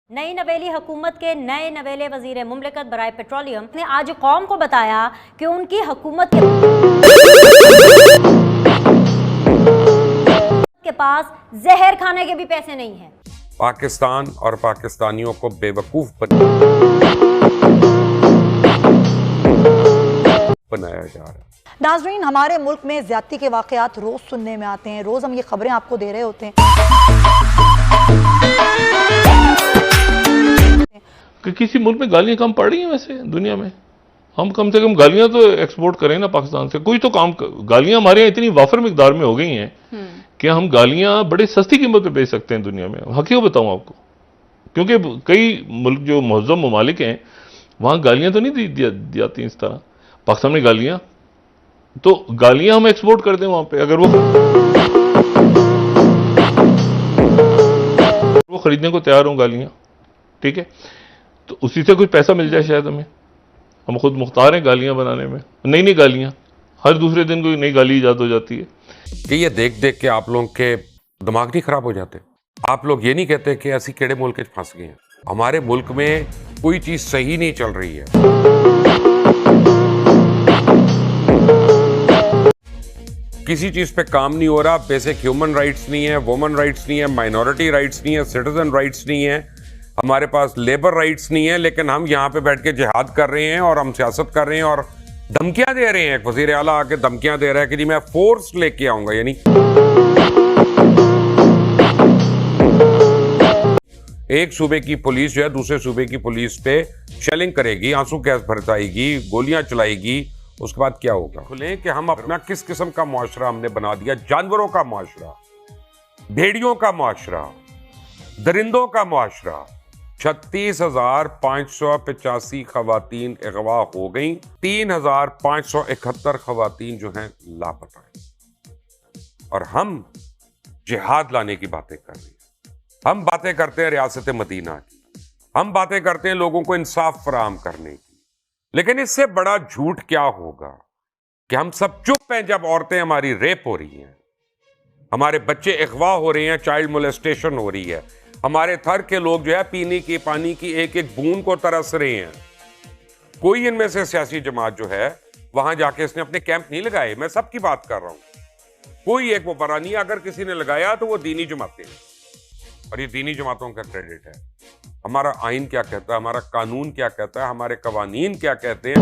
नई नवेली हुकूमत के नए नवेले वजीर मुमलिकत बराए पेट्रोलियम ने आज कौम को बताया कि उनकी हुकूमत के पास जहर खाने के भी पैसे नहीं हैं। पाकिस्तान और पाकिस्तानियों को बेवकूफ बनाया जा रहा है। नाज़रीन, हमारे मुल्क में ज्यादती के वाक़यात रोज सुनने में आते हैं, रोज हम ये खबरें आपको दे रहे होते हैं कि किसी मुल्क में गालियां कम पड़ रही हैं। वैसे दुनिया में हम कम से कम गालियां तो एक्सपोर्ट करें ना पाकिस्तान से, कोई तो काम। गालियां हमारे यहाँ इतनी वाफर मिकदार में हो गई हैं कि हम गालियां बड़े सस्ती कीमत पे बेच सकते हैं दुनिया में। हकीकत बताऊं आपको, क्योंकि कई मुल्क जो मुहज़्ज़म ममालिक हैं वहां गालियां तो नहीं दी जाती इस तरह। पाकिस्तान में गालियां हम एक्सपोर्ट कर दें वहां पे, अगर वो खरीदने को तैयार हों गालियां, ठीक है, तो उसी से कुछ पैसा मिल जाए शायद हमें। हम खुद मुख्तार हैं गालियां बनाने में, नई नई गालियां, हर दूसरे दिन कोई नई गाली ईजाद हो जाती है। कि ये देख देख के आप लोगों के दिमाग नहीं खराब हो जाते? आप लोग ये नहीं कहते कि ऐसी केड़े मुल्क में फंस गए हैं? हमारे मुल्क में कोई चीज सही नहीं चल रही है। किसी चीज पे काम नहीं हो रहा। बेसिक ह्यूमन राइट्स नहीं है, वुमन राइट्स नहीं है, माइनॉरिटी राइट्स नहीं है, सिटीजन राइट्स नहीं है, हमारे पास लेबर राइट्स नहीं है, लेकिन हम यहाँ पे बैठ के जिहाद कर रहे हैं और हम सियासत कर रहे हैं और धमकियां दे रहे हैं। एक वजीर आला आके धमकियां दे रहा है कि जी मैं फोर्स लेके आऊंगा। यानी एक सूबे की पुलिस जो है दूसरे सूबे की पुलिस पे शेलिंग करेगी, आंसू गैस बरसाएगी, गोलियां चलाएगी, उसके बाद क्या होगा? खुले कि हम अपना किस किस्म का मुआशरा हमने बना दिया। जानवरों का मुआशरा, भेड़ियों का मुआशरा, दरिंदों का मुआशरा। 36,585 खवातीन अगवा हो गई, 3,571 खवातीन जो हैं लापता हैं। और हम जिहाद लाने की बातें कर रहे हैं। हम बातें करते हैं रियासत मदीना की, हम बातें करते हैं लोगों को इंसाफ फराहम करने की। लेकिन इससे बड़ा झूठ क्या होगा कि हम सब चुप हैं जब औरतें हमारी रेप हो रही हैं, हमारे बच्चे अगवा हो रहे हैं, चाइल्ड मोलेस्टेशन हो रही है, हमारे थर के लोग जो है पीने की पानी की एक एक बूंद को तरस रहे हैं। कोई इनमें से सियासी जमात जो है वहां जाके इसने अपने कैंप नहीं लगाए। मैं सबकी बात कर रहा हूं, कोई एक वो बड़ा नहीं। अगर किसी ने लगाया तो वो दीनी जमातें हैं, और ये दीनी जमातों का क्रेडिट है। हमारा आइन क्या कहता है, हमारा कानून क्या कहता है, हमारे कवानीन क्या कहते हैं,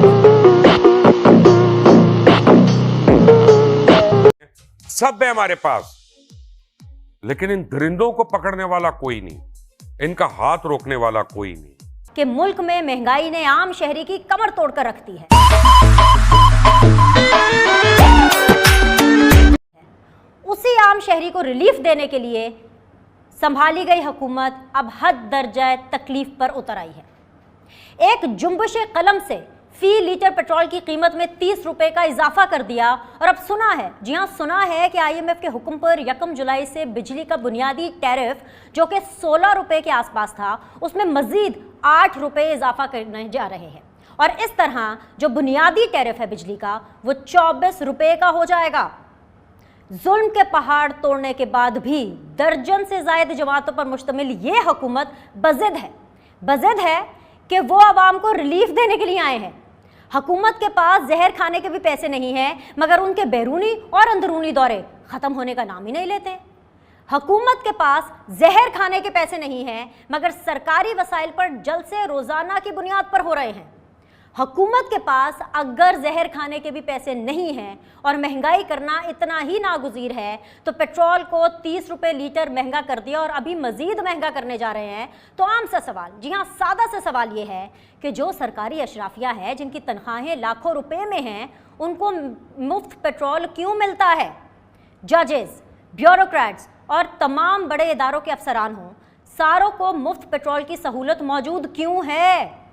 सब है हमारे पास। लेकिन इन दरिंदों को पकड़ने वाला कोई नहीं, इनका हाथ रोकने वाला कोई नहीं। कि मुल्क में महंगाई ने आम शहरी की कमर तोड़कर रख दी है। उसी आम शहरी को रिलीफ देने के लिए संभाली गई हुकूमत अब हद दर्जा तकलीफ पर उतर आई है। एक जुम्बश कलम से फी लीटर पेट्रोल की कीमत में 30 रुपए का इजाफा कर दिया। और अब सुना है, जी हाँ सुना है, कि IMF के हुक्म पर 1 जुलाई से बिजली का बुनियादी टैरिफ जो कि 16 रुपए के आसपास था, उसमें मजीद 8 रुपए इजाफा करने जा रहे हैं। और इस तरह जो बुनियादी टैरिफ है बिजली का वो 24 रुपए का हो जाएगा। जुल्म के पहाड़ तोड़ने के बाद भी दर्जन से ज्यादा जमातों पर मुश्तमिल ये हुकूमत बज़िद है कि वो आवाम को रिलीफ देने के लिए आए हैं। हुकूमत के पास जहर खाने के भी पैसे नहीं हैं, मगर उनके बैरूनी और अंदरूनी दौरे खत्म होने का नाम ही नहीं लेते। हुकूमत के पास जहर खाने के पैसे नहीं हैं, मगर सरकारी वसाइल पर जलसे रोजाना की बुनियाद पर हो रहे हैं। हुकूमत के पास अगर जहर खाने के भी पैसे नहीं हैं और महंगाई करना इतना ही नागुज़ीर है तो पेट्रोल को 30 रुपए लीटर महंगा कर दिया और अभी मज़ीद महंगा करने जा रहे हैं। तो आम सा सवाल, जी हाँ सादा सा सवाल ये है कि जो सरकारी अशराफिया है जिनकी तनख्वाहें लाखों रुपए में हैं, उनको मुफ्त पेट्रोल क्यों मिलता है? जजेस, ब्यूरोक्रेट्स और तमाम बड़े इदारों के अफसरान हों, सारों को मुफ्त पेट्रोल की सहूलत मौजूद क्यों है?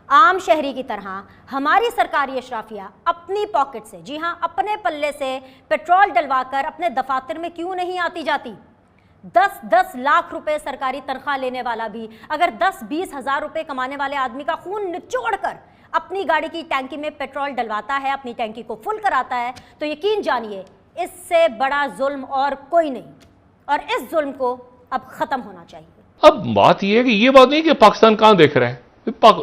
आम शहरी की तरह हमारी सरकारी अशराफिया अपनी पॉकेट से, जी हाँ अपने पल्ले से पेट्रोल डलवाकर अपने दफातर में क्यों नहीं आती जाती? 10-10 लाख रुपए सरकारी तनख्वाह लेने वाला भी अगर 10-20 हज़ार रुपए कमाने वाले आदमी का खून निचोड़कर अपनी गाड़ी की टैंकी में पेट्रोल डलवाता है, अपनी टैंकी को फुल कराता है, तो यकीन जानिए इससे बड़ा जुल्म और कोई नहीं। और इस जुल्म को अब ख़त्म होना चाहिए। अब बात यह है कि ये बात नहीं कि पाकिस्तान कहां देख रहा है,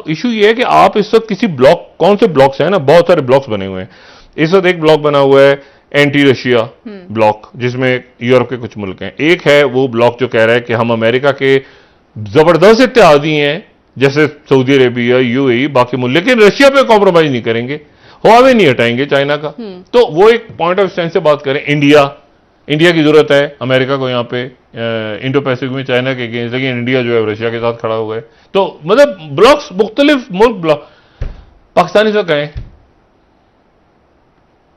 इशू ये है कि आप इस वक्त किसी ब्लॉक, कौन से ब्लॉक्स हैं ना, बहुत सारे ब्लॉक्स बने हुए हैं इस वक्त। एक ब्लॉक बना हुआ है एंटी रशिया ब्लॉक, जिसमें यूरोप के कुछ मुल्क हैं। एक है वो ब्लॉक जो कह रहा है कि हम अमेरिका के जबरदस्त इत्तेहादी हैं, जैसे सऊदी अरेबिया, यूएई, बाकी मुल्क, लेकिन रशिया पे कॉम्प्रोमाइज नहीं करेंगे, हुआवे नहीं हटाएंगे चाइना का। तो वो एक पॉइंट ऑफ स्टैंड से बात करें। इंडिया की जरूरत है अमेरिका को यहाँ पे इंडो पैसिफिक में चाइना के अगेंस्ट, लेकिन इंडिया जो है रशिया के साथ खड़ा हुआ है। तो मतलब ब्लॉक्स, मुख्तलिफ मुल्क ब्लॉक। पाकिस्तानी से कहें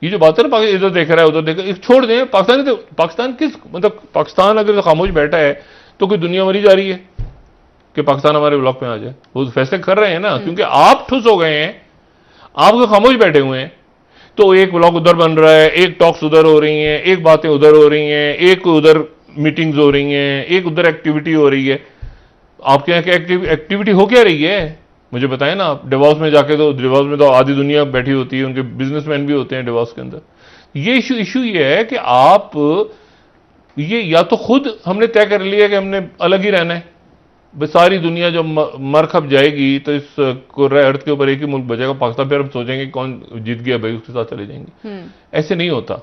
ये जो बात है ना, इधर देख रहा है उधर देख रहा है, छोड़ दें पाकिस्तानी। तो पाकिस्तान किस, मतलब पाकिस्तान अगर खामोश बैठा है तो कोई दुनिया मरी जा रही है कि पाकिस्तान हमारे ब्लॉक में आ जाए? वो फैसले कर रहे हैं ना, क्योंकि आप ठुस हो गए हैं, आप तो खामोश बैठे हुए हैं। तो एक ब्लॉक उधर बन रहा है, एक टॉक्स उधर हो रही हैं, एक बातें उधर हो रही हैं, एक उधर मीटिंग्स हो रही हैं, एक उधर एक्टिविटी हो रही है। आपके यहाँ की एक्टिविटी हो क्या रही है मुझे बताएं ना। आप डिवॉर्स में जाके, तो डिवॉर्स में तो आधी दुनिया बैठी होती है, उनके बिजनेसमैन भी होते हैं डिवॉर्स के अंदर। ये इशू ये है कि आप ये, या तो खुद हमने तय कर लिया कि हमने अलग ही रहना है, बस सारी दुनिया जो मर खप जाएगी तो इस अर्थ के ऊपर एक ही मुल्क बचेगा पाकिस्तान, फिर हम सोचेंगे कौन जीत गया भाई, उसके साथ चले जाएंगे। ऐसे नहीं होता।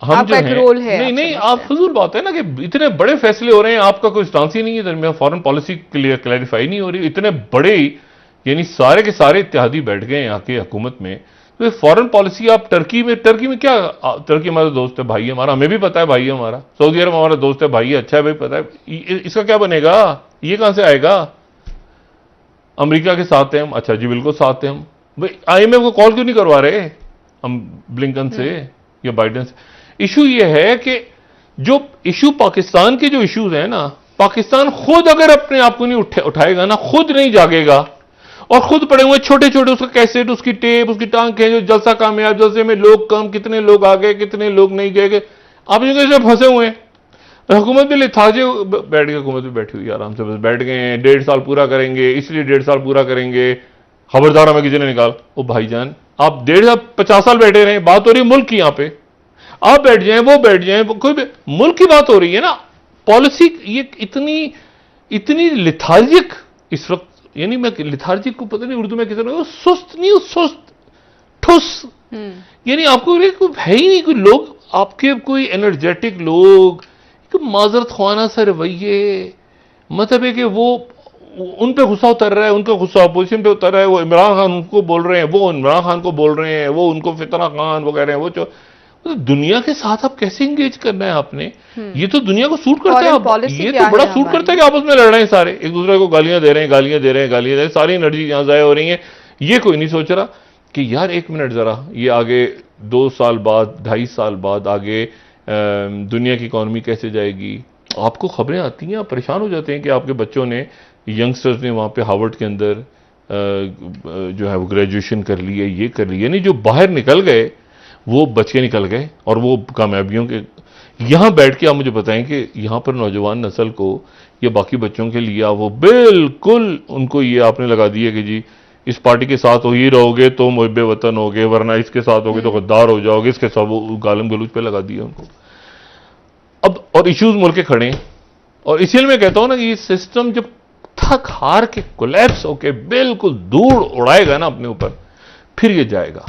हम जो है, रोल है नहीं आप फजूल बात है ना कि इतने बड़े फैसले हो रहे हैं, आपका कोई स्टांस ही नहीं है, फॉरेन पॉलिसी क्लैरिफाई नहीं हो रही। इतने बड़े, यानी सारे के सारे इत्तेहादी बैठ गए यहाँ की हुकूमत में, तो फॉरेन पॉलिसी आप टर्की में क्या, टर्की हमारा दोस्त है, भाई हमारा, हमें भी पता है भाई है हमारा। सऊदी अरब हमारा दोस्त है, भाई है, अच्छा है भाई, पता है। इसका क्या बनेगा? ये कहां से आएगा? अमेरिका के साथ हैं हम, अच्छा जी बिल्कुल साथ हैं हम। भाई IMF को कॉल क्यों नहीं करवा रहे हम ब्लिंकन से या बाइडेन से? इशू ये है कि जो इशू पाकिस्तान के जो इश्यूज हैं ना, पाकिस्तान खुद अगर अपने आप को नहीं उठाएगा ना, खुद नहीं जागेगा, और खुद पड़े हुए छोटे छोटे उसका कैसेट, उसकी टेप, उसकी टांग जो जलसा कामयाब, जलसे में लोग कम, कितने लोग आ गए, कितने लोग नहीं गए, आप जो फंसे हुए हैं। हुकूमत भी लिथार्जी बैठ गई, हुकूमत भी बैठी हुई आराम से, बस बैठ गए हैं, 1.5 साल पूरा करेंगे, इसलिए 1.5 साल पूरा करेंगे, खबरदार हमें किसी ने निकाल। ओ भाईजान, आप 1.5 साल 50 साल बैठे रहे, बात हो रही है मुल्क की। यहाँ पे आप बैठ जाएं, वो बैठ जाएं, कोई भी मुल्क की बात हो रही है ना। पॉलिसी ये इतनी लिथार्जिक इस वक्त, यानी मैं लिथार्जिक को पता नहीं उर्दू में किसी ने, सुस्त नहीं, सुस्त ठुस, यानी आपको है ही नहीं कोई लोग, आपके कोई एनर्जेटिक लोग, माजरत ख्वाना सा रवैये, मतलब है कि वो उन पे गुस्सा उतर रहा है, उनका गुस्सा अपोजिशन पे उतर रहा है, वो इमरान खान उनको बोल रहे हैं, वो इमरान खान को बोल रहे हैं, वो उनको फितना खान वो कह रहे हैं, वो जो तो दुनिया के साथ आप कैसे इंगेज करना है आपने? ये तो दुनिया को सूट करता है, ये तो बड़ा सूट करता है कि आपस में लड़ रहे हैं सारे, एक दूसरे को गालियां दे रहे हैं, गालियां दे रहे हैं, सारी एनर्जी यहां जाया हो रही है। ये कोई नहीं सोच रहा कि यार एक मिनट जरा, ये आगे 2 साल बाद, 2.5 साल बाद आगे दुनिया की इकॉनमी कैसे जाएगी? आपको खबरें आती हैं, आप परेशान हो जाते हैं कि आपके बच्चों ने, यंगस्टर्स ने वहां पे हार्वर्ड के अंदर जो है वो ग्रेजुएशन कर ली है, ये कर ली, यानी जो बाहर निकल गए वो बच के निकल गए, और वो कामयाबियों के यहां बैठ के आप मुझे बताएं कि यहां पर नौजवान नस्ल को या बाकी बच्चों के लिए वो बिल्कुल उनको ये आपने लगा दिया कि जी इस पार्टी के साथ ही रहोगे तो मुहब्बे वतन होगे, वरना इसके साथ होगे तो गद्दार हो जाओगे, इसके साथ वो गालम गलूच पे लगा दिया उनको। अब और इश्यूज मुल्क के खड़े हैं, और इसलिए मैं कहता हूं ना कि ये सिस्टम जब थक हार के कोलैप्स होके बिल्कुल धूल उड़ाएगा ना अपने ऊपर, फिर ये जाएगा,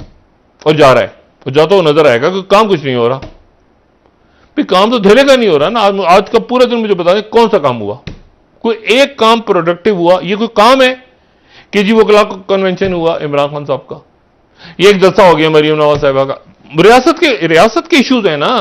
और जा रहा है, और जाता हुआ नजर आएगा कि काम कुछ नहीं हो रहा। फिर काम तो धेरे का नहीं हो रहा ना। आज का पूरा दिन मुझे बता दें कौन सा काम हुआ, कोई एक काम प्रोडक्टिव हुआ? ये कोई काम है कि जी वो कन्वेंशन हुआ इमरान खान साहब का, ये एक जलसा हो गया मरीम नवाज साहिबा का, रियासत के इश्यूज है ना।